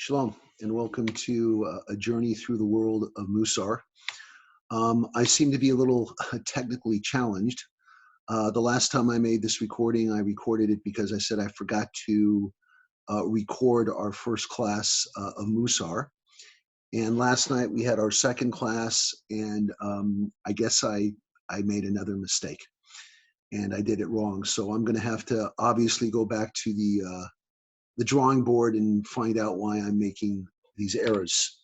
Shalom, and welcome to a journey through the world of Mussar. I seem to be a little technically challenged. The last time I made this recording, I recorded it because I said I forgot to record our first class of Mussar. And last night we had our second class, and I guess I made another mistake, and I did it wrong. So I'm going to have to obviously go back to the drawing board and find out why I'm making these errors.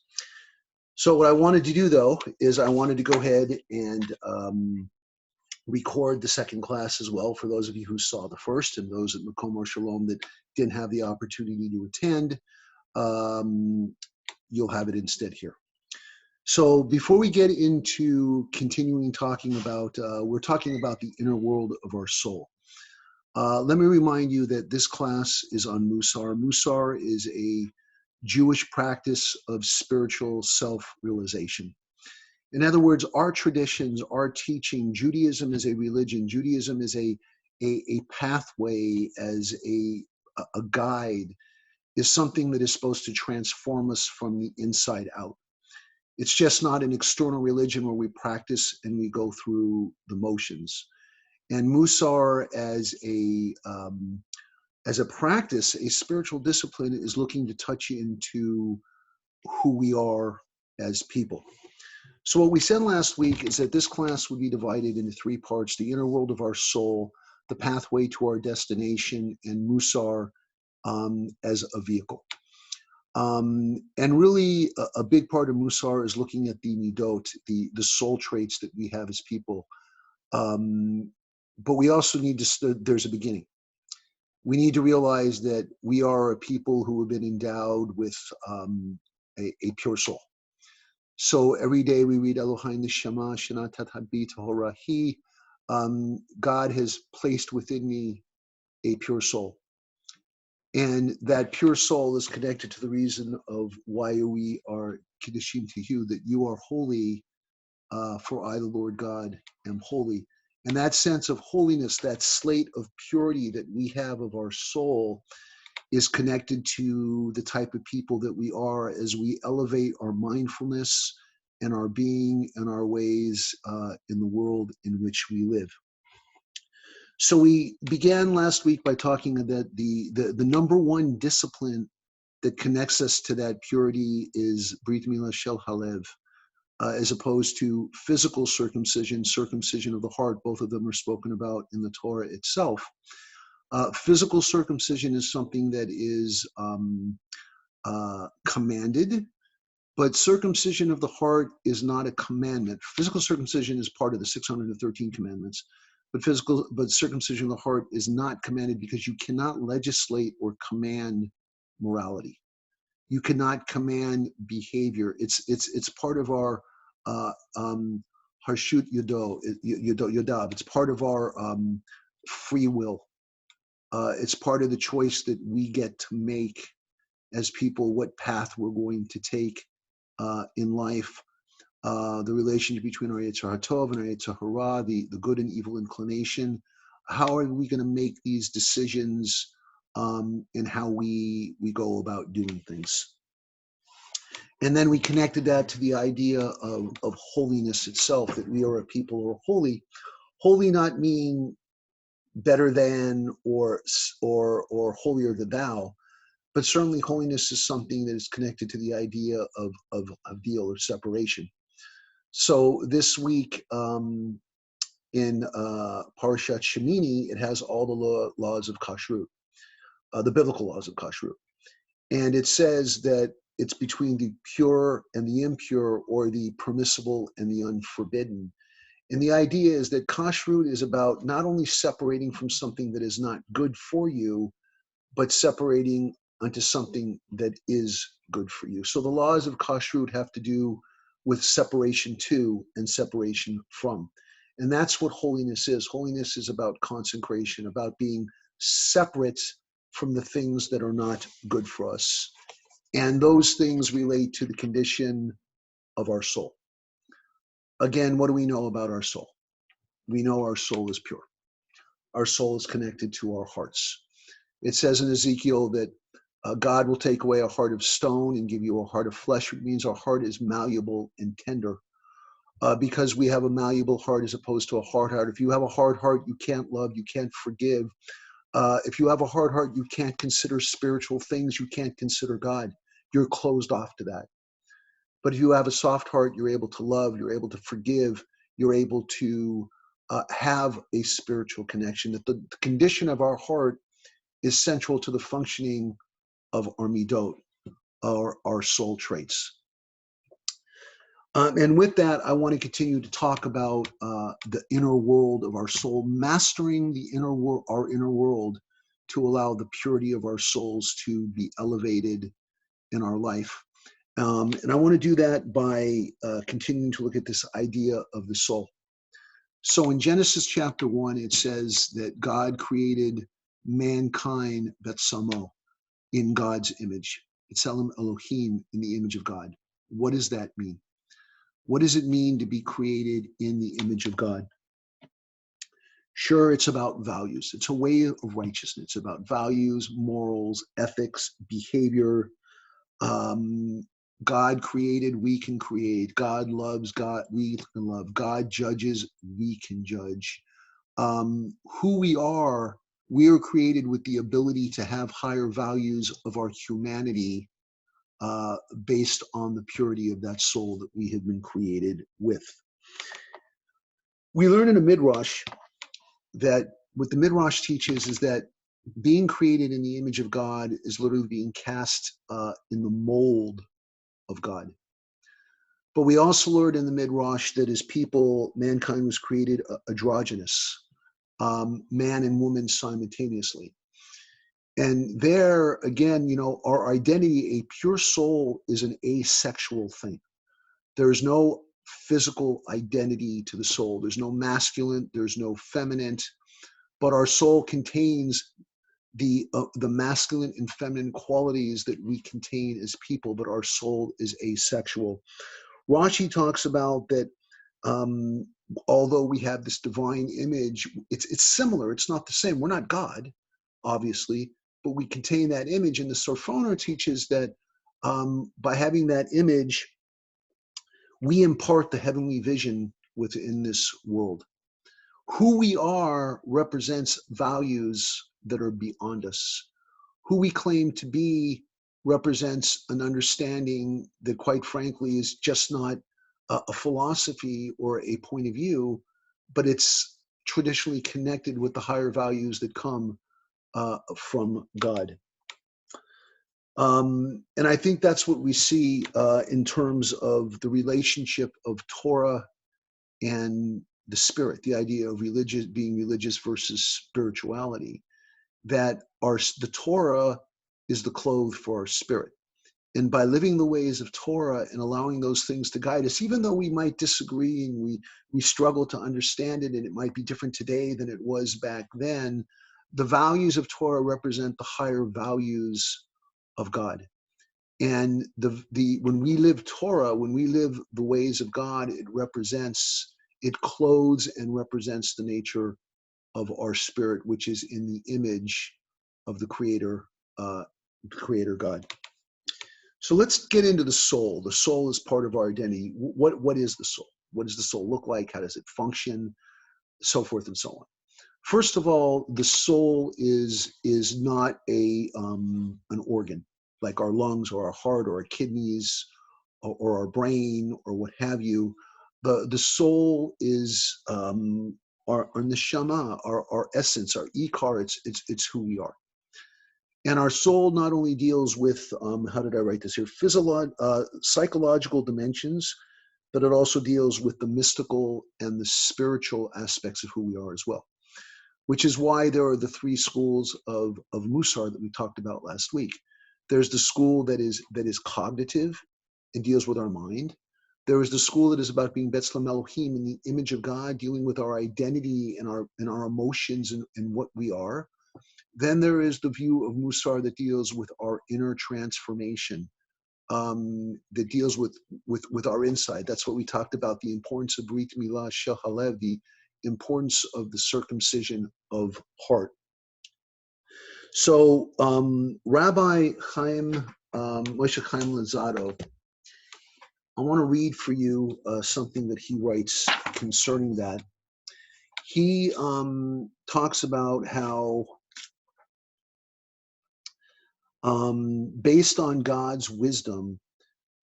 So what I wanted to do, though, is I wanted to go ahead and record the second class as well for those of you who saw the first, and those at Makom Shalom that didn't have the opportunity to attend. You'll have it instead here. So before we get into continuing talking about, we're talking about the inner world of our soul. Let me remind you that this class is on Mussar. Mussar is a Jewish practice of spiritual self-realization. In other words, our traditions, our teaching, Judaism is a religion. Judaism is a pathway, as a guide, is something that is supposed to transform us from the inside out. It's just not an external religion where we practice and we go through the motions. And Mussar as a practice, a spiritual discipline, is looking to touch into who we are as people. So what we said last week is that this class would be divided into three parts: the inner world of our soul, the pathway to our destination, and Mussar as a vehicle. And really a big part of Mussar is looking at the midot, the soul traits that we have as people. But we also need to, there's a beginning. We need to realize that we are a people who have been endowed with a pure soul. So every day we read Elohim Neshama Shana Tathabi Tahorahi. God has placed within me a pure soul. And that pure soul is connected to the reason of why we are Kiddushin to you, that you are holy, for I, the Lord God, am holy. And that sense of holiness, that slate of purity that we have of our soul, is connected to the type of people that we are as we elevate our mindfulness and our being and our ways in the world in which we live. So we began last week by talking that the number one discipline that connects us to that purity is Brit Milah Shel Halev, as opposed to physical circumcision, circumcision of the heart. Both of them are spoken about in the Torah itself. Physical circumcision is something that is commanded, but circumcision of the heart is not a commandment. Physical circumcision is part of the 613 commandments, but circumcision of the heart is not commanded, because you cannot legislate or command morality. You cannot command behavior. It's part of our harshut yodav. It's part of our free will. It's part of the choice that we get to make as people, what path we're going to take in life. The relationship between our Yetzer HaTov and our Yetzer Hara, the good and evil inclination. How are we going to make these decisions in how we go about doing things? And then we connected that to the idea of holiness itself, that we are a people who are holy. Holy not meaning better than or holier than thou, but certainly holiness is something that is connected to the idea of deal or separation. So this week in Parashat Shemini, it has all the laws of kashrut, the biblical laws of kashrut. And it says that it's between the pure and the impure, or the permissible and the unforbidden. And the idea is that kashrut is about not only separating from something that is not good for you, but separating unto something that is good for you. So the laws of kashrut have to do with separation to and separation from. And that's what holiness is. Holiness is about consecration, about being separate from the things that are not good for us. And those things relate to the condition of our soul. Again, what do we know about our soul? We know our soul is pure. Our soul is connected to our hearts. It says in Ezekiel that God will take away a heart of stone and give you a heart of flesh, which means our heart is malleable and tender. Because we have a malleable heart as opposed to a hard heart. If you have a hard heart, you can't love, you can't forgive. If you have a hard heart, you can't consider spiritual things, you can't consider God. You're closed off to that. But if you have a soft heart, you're able to love, you're able to forgive, you're able to have a spiritual connection. That the condition of our heart is central to the functioning of our midot, our soul traits. And with that, I want to continue to talk about the inner world of our soul, mastering the our inner world to allow the purity of our souls to be elevated in our life. And I want to do that by continuing to look at this idea of the soul. So in Genesis chapter 1, it says that God created mankind betzamo, in God's image. B'Tselem Elohim, in the image of God. What does that mean? What does it mean to be created in the image of God? Sure, it's about values. It's a way of righteousness. It's about values, morals, ethics, behavior. God created, we can create. God loves, God, we can love. God judges, we can judge. Who we are created with the ability to have higher values of our humanity based on the purity of that soul that we have been created with. We learn in a midrash that what the midrash teaches is that being created in the image of God is literally being cast in the mold of God. But we also learn in the midrash that as people, mankind was created androgynous, man and woman simultaneously. And there, again, our identity, a pure soul, is an asexual thing. There is no physical identity to the soul. There's no masculine, there's no feminine, but our soul contains the masculine and feminine qualities that we contain as people, but our soul is asexual. Rashi talks about that although we have this divine image, it's similar, it's not the same. We're not God, obviously, but we contain that image. And the Sorfoner teaches that by having that image, we impart the heavenly vision within this world. Who we are represents values that are beyond us. Who we claim to be represents an understanding that, quite frankly, is just not a philosophy or a point of view, but it's traditionally connected with the higher values that come from God. And I think that's what we see in terms of the relationship of Torah and the spirit, the idea of being religious versus spirituality, that the Torah is the clothes for our spirit. And by living the ways of Torah and allowing those things to guide us, even though we might disagree and we struggle to understand it, and it might be different today than it was back then, the values of Torah represent the higher values of God. And when we live Torah, when we live the ways of God, it clothes and represents the nature of our spirit, which is in the image of the Creator God. So let's get into the soul. The soul is part of our identity. What is the soul? What does the soul look like? How does it function? So forth and so on. First of all, the soul is not an organ like our lungs or our heart or our kidneys or our brain or what have you. The soul is our neshama, our essence, our ikar. It's who we are. And our soul not only deals with, how did I write this here, psychological dimensions, but it also deals with the mystical and the spiritual aspects of who we are as well, which is why there are the three schools of Mussar that we talked about last week. There's the school that is cognitive and deals with our mind. There is the school that is about being B'Tselem Elohim, in the image of God, dealing with our identity and our emotions and what we are. Then there is the view of Mussar that deals with our inner transformation, that deals with our inside. That's what we talked about, the importance of Brit Milah Shel Halev, the importance of the circumcision of heart. So Rabbi Moshe Chaim Luzzatto, I want to read for you something that he writes concerning that. He talks about how based on God's wisdom,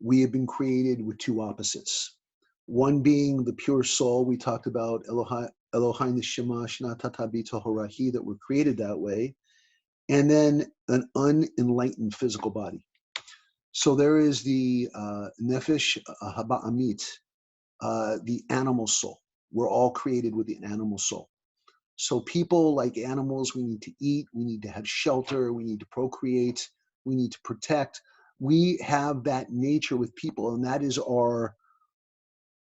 we have been created with two opposites. One being the pure soul. We talked about Elohai Neshama Shna Tatabi Tohorahi, that we're created that way. And then an unenlightened physical body. So there is the nefesh haba'amit, the animal soul. We're all created with the animal soul. So people, like animals, we need to eat, we need to have shelter, we need to procreate, we need to protect. We have that nature with people, and that is our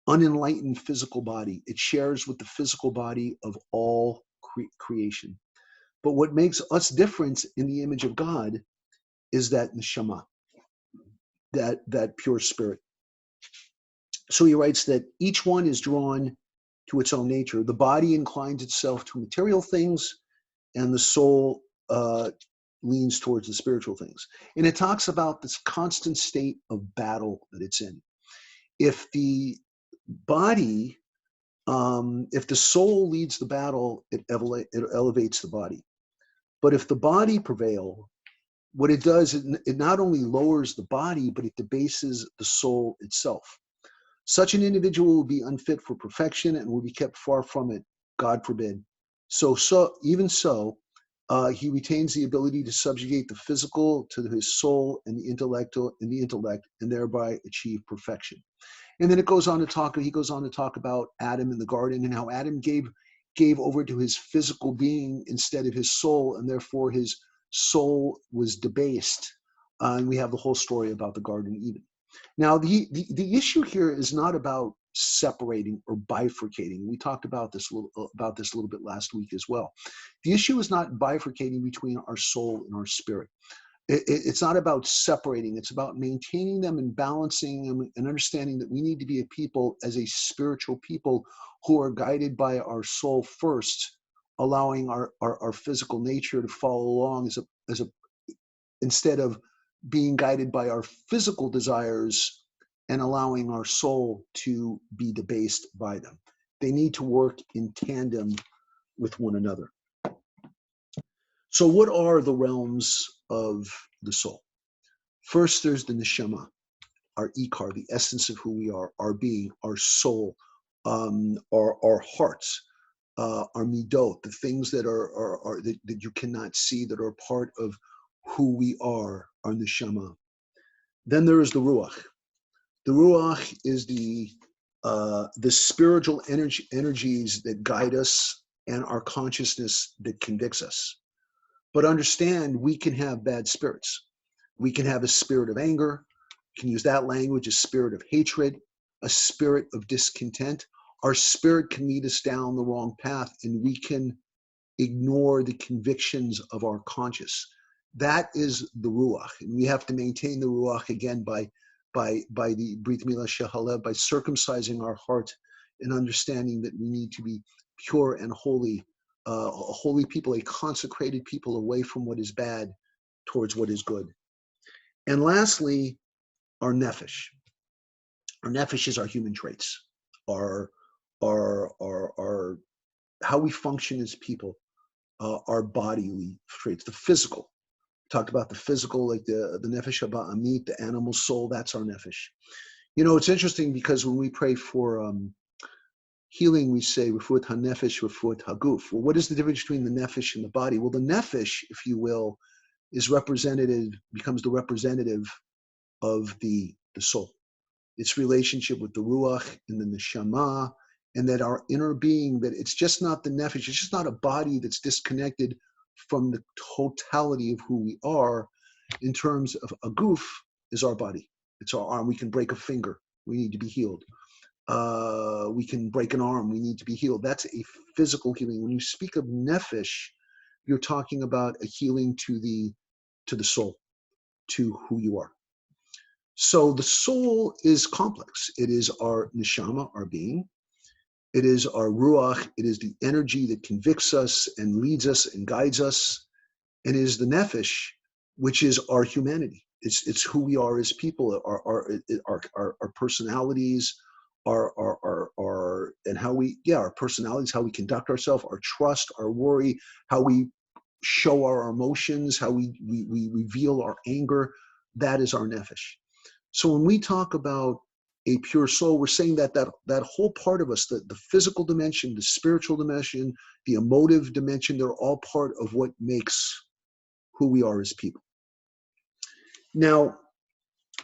unenlightened physical body. It shares with the physical body of all creation. But what makes us different in the image of God is that neshama, that pure spirit. So he writes that each one is drawn to its own nature. The body inclines itself to material things, and the soul leans towards the spiritual things. And it talks about this constant state of battle that it's in. If the body, if the soul leads the battle, it elevates the body. But if the body prevail, what it does, it not only lowers the body, but it debases the soul itself. Such an individual will be unfit for perfection and will be kept far from it, God forbid. So even so, he retains the ability to subjugate the physical to his soul and the intellect, and thereby achieve perfection. And then he goes on to talk about Adam in the garden and how Adam gave over to his physical being instead of his soul, and therefore his soul was debased. And we have the whole story about the Garden of Eden. Now, the issue here is not about separating or bifurcating. We talked about this a little bit last week as well. The issue is not bifurcating between our soul and our spirit. It's not about separating. It's about maintaining them and balancing them and understanding that we need to be a people, as a spiritual people, who are guided by our soul first, allowing our physical nature to follow along instead of being guided by our physical desires and allowing our soul to be debased by them. They need to work in tandem with one another. So what are the realms of the soul? First, there's the neshama, our ikar, the essence of who we are, our being, our soul, our hearts, our midot, the things that are that you cannot see, that are part of who we are, our neshama. Then there is the ruach. The ruach is the spiritual energies that guide us and our consciousness that convicts us. But understand, we can have bad spirits. We can have a spirit of anger. We can use that language, a spirit of hatred, a spirit of discontent. Our spirit can lead us down the wrong path, and we can ignore the convictions of our conscience. That is the ruach, and we have to maintain the ruach again by the Brit Milah Shehalev, by circumcising our heart and understanding that we need to be pure and holy, a holy people, a consecrated people, away from what is bad towards what is good. And lastly, our nefesh. Our nefesh is our human traits, our how we function as people, our bodily traits, the physical. Talked about the physical, like the nefesh haba'amit, the animal soul. That's our nefesh. You know, it's interesting because when we pray for healing, we say refuat hanefesh, refuat haguf. Well, what is the difference between the nefesh and the body? Well, the nefesh, if you will, becomes the representative of the soul. Its relationship with the ruach and the neshama, and that our inner being, that it's just not the nefesh, it's just not a body that's disconnected from the totality of who we are. In terms of a guf is our body. It's our arm. We can break a finger. We need to be healed. We can break an arm. We need to be healed. That's a physical healing. When you speak of nefesh, you're talking about a healing to the soul, to who you are. So the soul is complex. It is our neshama, our being. It is our ruach. It is the energy that convicts us and leads us and guides us. and is the nefesh, which is our humanity. It's who we are as people, our personalities, our and how we, yeah, our personalities, how we conduct ourselves, our trust, our worry, how we show our emotions, how we reveal our anger. That is our nefesh. So when we talk about a pure soul, we're saying that whole part of us, the physical dimension, the spiritual dimension, the emotive dimension, they're all part of what makes who we are as people. Now,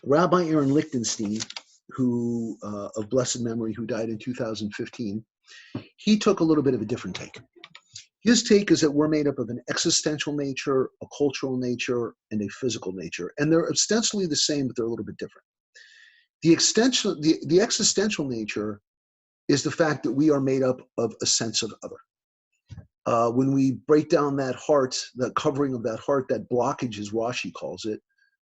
Rabbi Aaron Lichtenstein, who of blessed memory, who died in 2015, he took a little bit of a different take. His take is that we're made up of an existential nature, a cultural nature, and a physical nature. And they're ostensibly the same, but they're a little bit different. The existential nature is the fact that we are made up of a sense of other. When we break down that heart, that covering of that heart, that blockage, as Rashi calls it,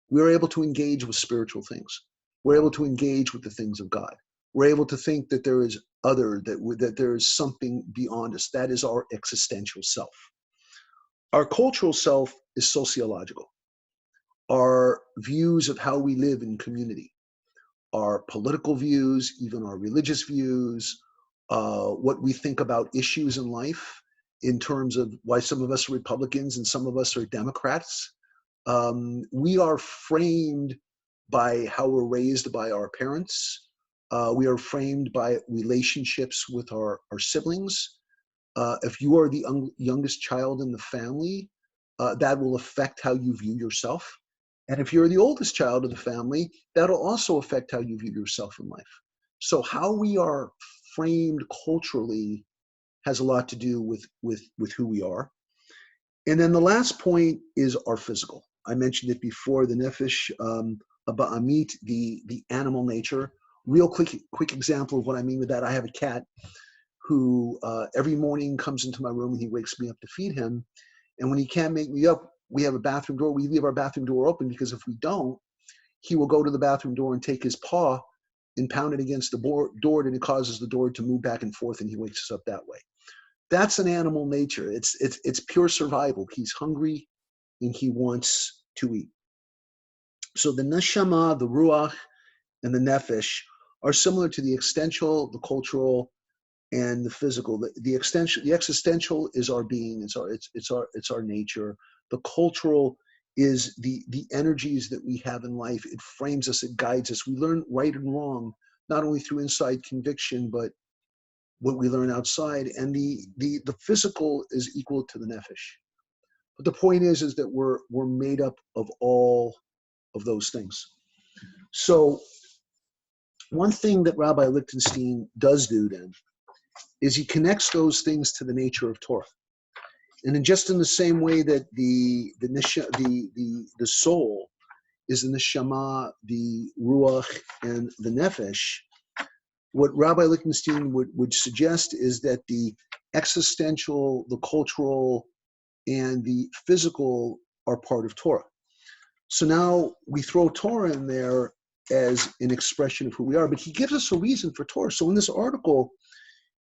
we're able to engage with spiritual things. We're able to engage with the things of God. We're able to think that there is other, that there is something beyond us. That is our existential self. Our cultural self is sociological. Our views of how we live in community, our political views, even our religious views, what we think about issues in life in terms of why some of us are Republicans and some of us are Democrats. We are framed by how we're raised by our parents. We are framed by relationships with our siblings. If you are the youngest child in the family, that will affect how you view yourself. And if you're the oldest child of the family, that'll also affect how you view yourself in life. So how we are framed culturally has a lot to do with who we are. And then the last point is our physical. I mentioned it before, the nefesh, ba'amit, the animal nature. Real quick example of what I mean with that. I have a cat who every morning comes into my room and he wakes me up to feed him. And when he can't make me up, we have a bathroom door. We leave our bathroom door open because if we don't, he will go to the bathroom door and take his paw and pound it against the door, and it causes the door to move back and forth, and he wakes us up that way. That's an animal nature. It's pure survival. He's hungry and he wants to eat. So the neshama, the ruach, and the nefesh are similar to the existential, the cultural, and the physical. The existential is our being. It's our nature. The cultural is the energies that we have in life. It frames us. It guides us. We learn right and wrong, not only through inside conviction, but what we learn outside. And the physical is equal to the nefesh. But the point is that we're made up of all of those things. So one thing that Rabbi Lichtenstein does do then is he connects those things to the nature of Torah. And just in the same way that the soul is the neshama, the ruach, and the nefesh, what Rabbi Lichtenstein would suggest is that the existential, the cultural, and the physical are part of Torah. So now we throw Torah in there as an expression of who we are, but he gives us a reason for Torah. So in this article,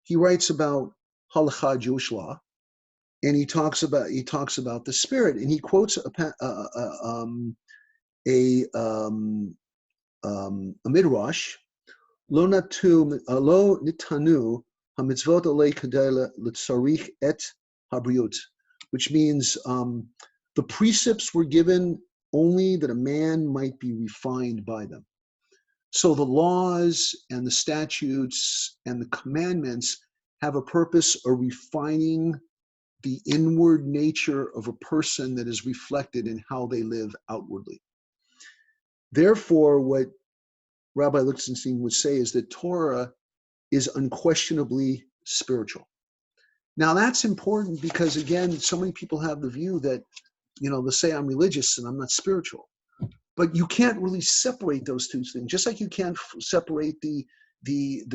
he writes about halakha, Jewish law, and he talks about the spirit, and he quotes a midrash, lo nitanu hamitzvot alei kadei litzarich et habriut, which means the precepts were given only that a man might be refined by them. So the laws and the statutes and the commandments have a purpose of refining the inward nature of a person that is reflected in how they live outwardly. Therefore, what Rabbi Lichtenstein would say is that Torah is unquestionably spiritual. Now that's important because, again, so many people have the view that, they'll say I'm religious and I'm not spiritual. But you can't really separate those two things, just like you can't separate the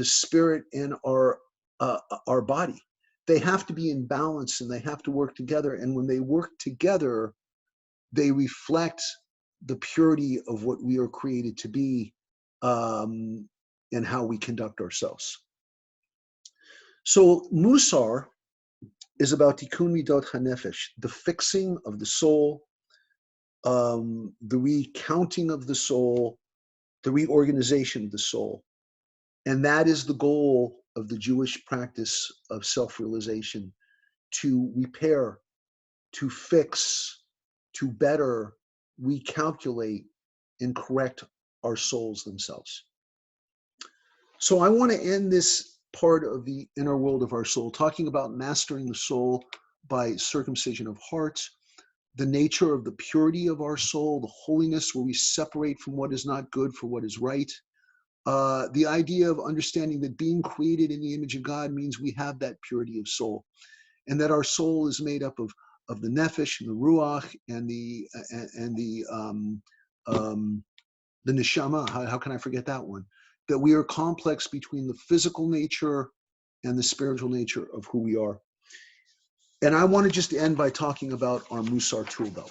spirit and our body. They have to be in balance and they have to work together. And when they work together, they reflect the purity of what we are created to be, and how we conduct ourselves. So Mussar is about tikkun midot hanefesh, the fixing of the soul, the recounting of the soul, the reorganization of the soul. And that is the goal of the Jewish practice of self-realization, to repair, to fix, to better recalculate and correct our souls themselves. So I want to end this part of the inner world of our soul, talking about mastering the soul by circumcision of heart, the nature of the purity of our soul, the holiness where we separate from what is not good for what is right. The idea of understanding that being created in the image of God means we have that purity of soul, and that our soul is made up of the nefesh and the ruach and the neshama. How can I forget that one? That we are complex between the physical nature and the spiritual nature of who we are. And I want to just end by talking about our Mussar tool belt.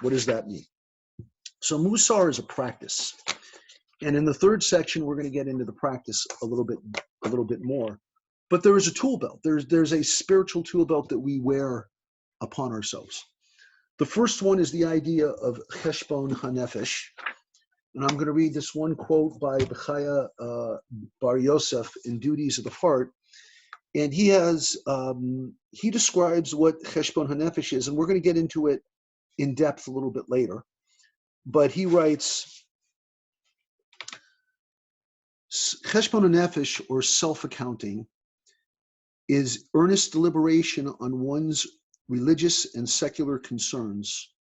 What does that mean? So Mussar is a practice. And in the third section, we're going to get into the practice a little bit more. But there is a tool belt. There's a spiritual tool belt that we wear upon ourselves. The first one is the idea of cheshbon hanefesh. And I'm going to read this one quote by Bechaya Bar Yosef in Duties of the Heart. And he describes what cheshbon hanefesh is, and we're going to get into it in depth a little bit later. But he writes, cheshbon hanefesh, or self-accounting, is earnest deliberation on one's religious and secular concerns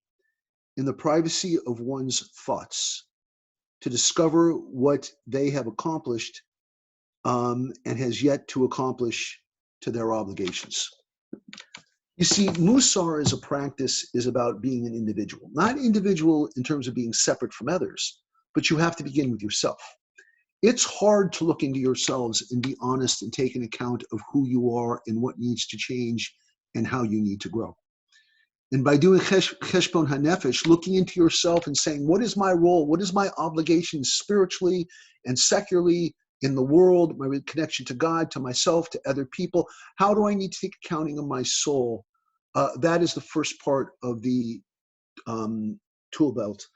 in the privacy of one's thoughts, to discover what they have accomplished and has yet to accomplish to their obligations. You see, Mussar as a practice is about being an individual, not individual in terms of being separate from others, but you have to begin with yourself. It's hard to look into yourselves and be honest and take an account of who you are and what needs to change and how you need to grow. And by doing cheshbon hanefesh, looking into yourself and saying, what is my role? What is my obligation spiritually and secularly in the world, my connection to God, to myself, to other people? How do I need to take accounting of my soul? That is the first part of the tool belt.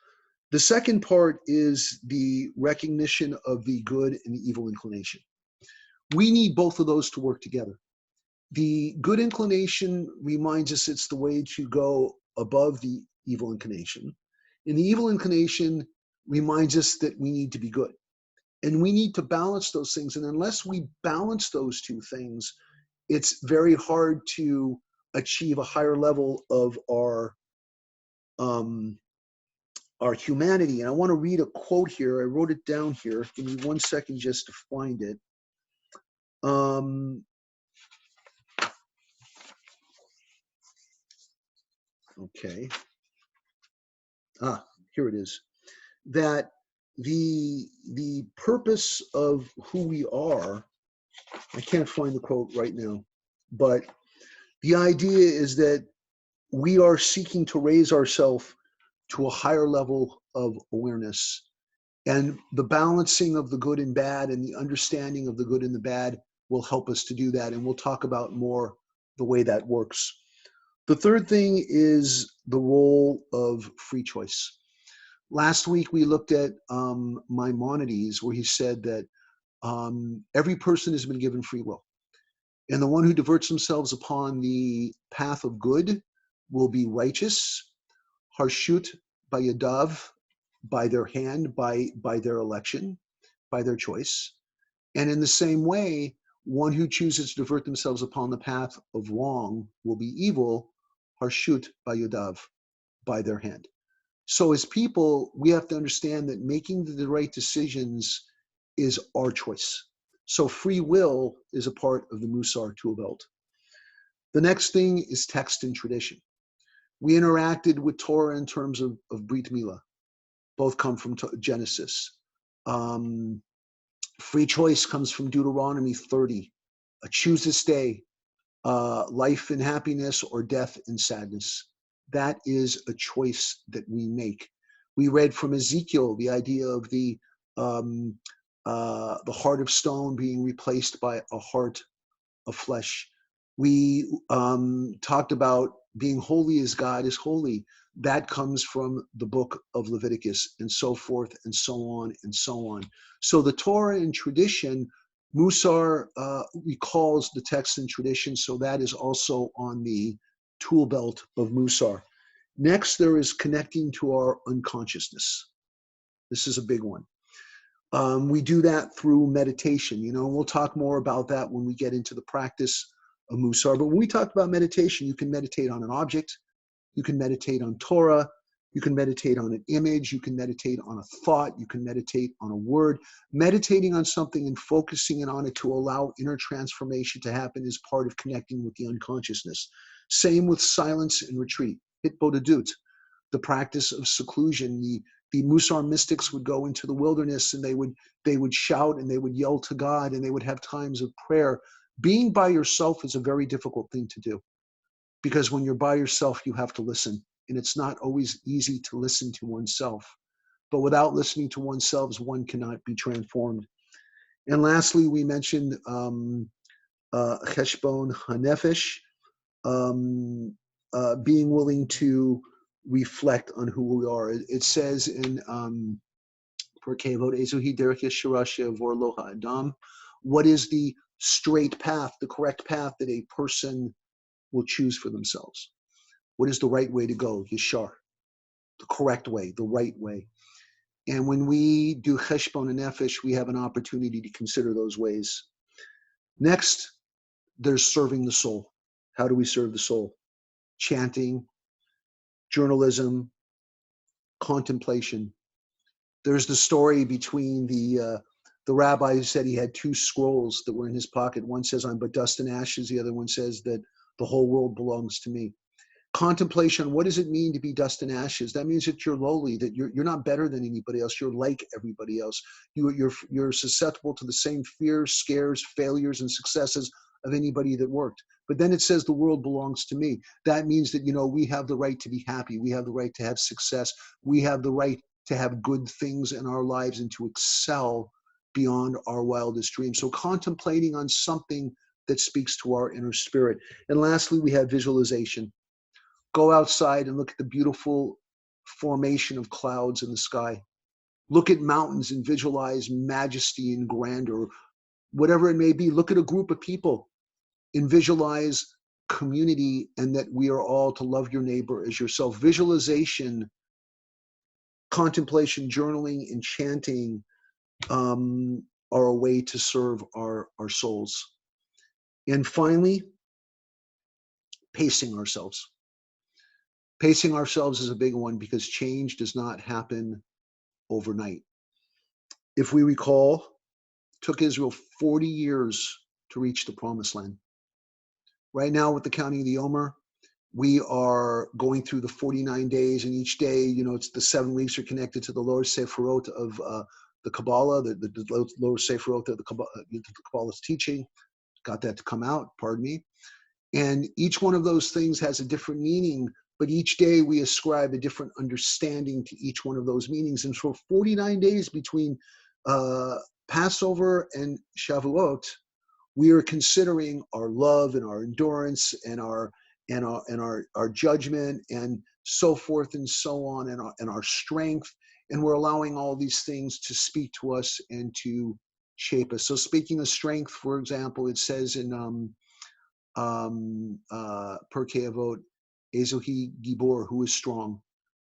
The second part is the recognition of the good and the evil inclination. We need both of those to work together. The good inclination reminds us it's the way to go above the evil inclination. And the evil inclination reminds us that we need to be good. And we need to balance those things. And unless we balance those two things, it's very hard to achieve a higher level of our humanity. And I want to read a quote here. I wrote it down here. Give me 1 second just to find it. Okay. Here it is. That the purpose of who we are, I can't find the quote right now, but the idea is that we are seeking to raise ourselves to a higher level of awareness. And the balancing of the good and bad and the understanding of the good and the bad will help us to do that. And we'll talk about more the way that works. The third thing is the role of free choice. Last week, we looked at Maimonides, where he said that every person has been given free will. And the one who diverts themselves upon the path of good will be righteous, harshut bayadav, by their hand, by their election, by their choice. And in the same way, one who chooses to divert themselves upon the path of wrong will be evil, harshut bayadav, by their hand. So as people, we have to understand that making the right decisions is our choice. So free will is a part of the Mussar tool belt. The next thing is text and tradition. We interacted with Torah in terms of Brit Milah. Both come from Genesis. Free choice comes from Deuteronomy 30. Choose this day, life and happiness or death and sadness. That is a choice that we make. We read from Ezekiel the idea of the heart of stone being replaced by a heart of flesh. We talked about being holy as God is holy. That comes from the book of Leviticus, and so forth and so on and so on. So the Torah and tradition, Mussar recalls the text and tradition, so that is also on the tool belt of Mussar. Next, there is connecting to our unconsciousness. This is a big one. We do that through meditation. We'll talk more about that when we get into the practice of Mussar. But when we talk about meditation, you can meditate on an object, you can meditate on Torah, you can meditate on an image, you can meditate on a thought, you can meditate on a word. Meditating on something and focusing in on it to allow inner transformation to happen is part of connecting with the unconsciousness. Same with silence and retreat. Hitbodedut, the practice of seclusion. The Mussar mystics would go into the wilderness and they would shout and they would yell to God and they would have times of prayer. Being by yourself is a very difficult thing to do, because when you're by yourself, you have to listen. And it's not always easy to listen to oneself. But without listening to oneself, one cannot be transformed. And lastly, we mentioned cheshbon hanefesh, being willing to reflect on who we are. It says in what is the straight path, the correct path that a person will choose for themselves? What is the right way to go? Yeshar, the correct way, the right way. And when we do cheshbon and nefesh, we have an opportunity to consider those ways. Next, there's serving the soul. How do we serve the soul? Chanting, journalism, contemplation. There's the story between the rabbi who said he had two scrolls that were in his pocket. One says, "I'm but dust and ashes." The other one says that the whole world belongs to me. Contemplation, what does it mean to be dust and ashes? That means that you're lowly, that you're not better than anybody else. You're like everybody else. You're susceptible to the same fears, scares, failures, and successes of anybody that worked. But then it says the world belongs to me. That means that, we have the right to be happy. We have the right to have success. We have the right to have good things in our lives and to excel beyond our wildest dreams. So contemplating on something that speaks to our inner spirit. And lastly, we have visualization. Go outside and look at the beautiful formation of clouds in the sky. Look at mountains and visualize majesty and grandeur. Whatever it may be, look at a group of people and visualize community, and that we are all to love your neighbor as yourself. Visualization, contemplation, journaling, and chanting are a way to serve our souls. And finally, pacing ourselves. Pacing ourselves is a big one, because change does not happen overnight. If we recall, it took Israel 40 years to reach the promised land. Right now, with the counting of the Omer, we are going through the 49 days, and each day, it's the 7 weeks are connected to the lower Sephirot of the Kabbalah, the lower Sephirot of the Kabbalah's teaching. Got that to come out, pardon me. And each one of those things has a different meaning, but each day we ascribe a different understanding to each one of those meanings. And for 49 days between Passover and Shavuot, we are considering our love and our endurance and our judgment and so forth and so on, and our strength. And we're allowing all these things to speak to us and to shape us. So speaking of strength, for example, it says in Pirkei Avot, Ezohi Gibor, who is strong.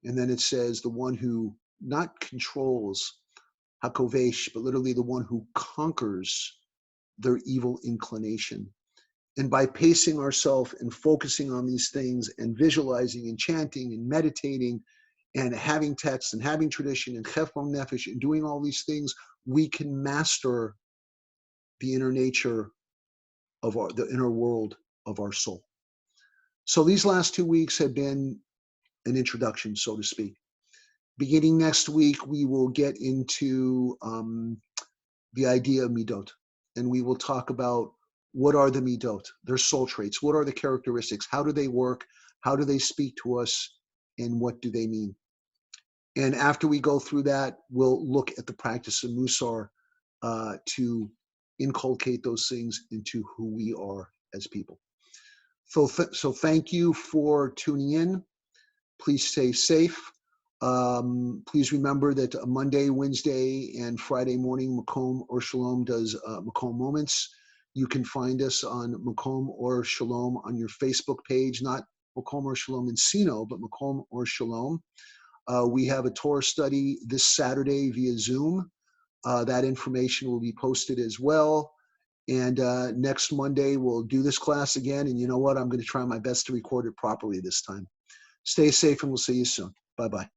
And then it says the one who not controls, Hakovesh, but literally the one who conquers their evil inclination. And by pacing ourselves and focusing on these things and visualizing and chanting and meditating and having text and having tradition and cheshbon nefesh and doing all these things, we can master the inner nature of the inner world of our soul. So these last 2 weeks have been an introduction, so to speak. Beginning next week, we will get into the idea of midot, and we will talk about what are the midot, their soul traits, what are the characteristics, how do they work, how do they speak to us, and what do they mean. And after we go through that, we'll look at the practice of Mussar to inculcate those things into who we are as people. So thank you for tuning in. Please stay safe. Please remember that Monday, Wednesday, and Friday morning, Makom or Shalom does Makom Moments. You can find us on Makom or Shalom on your Facebook page, not Makom or Shalom Encino, but Makom or Shalom. We have a Torah study this Saturday via Zoom. That information will be posted as well. And next Monday, we'll do this class again. And you know what? I'm going to try my best to record it properly this time. Stay safe, and we'll see you soon. Bye-bye.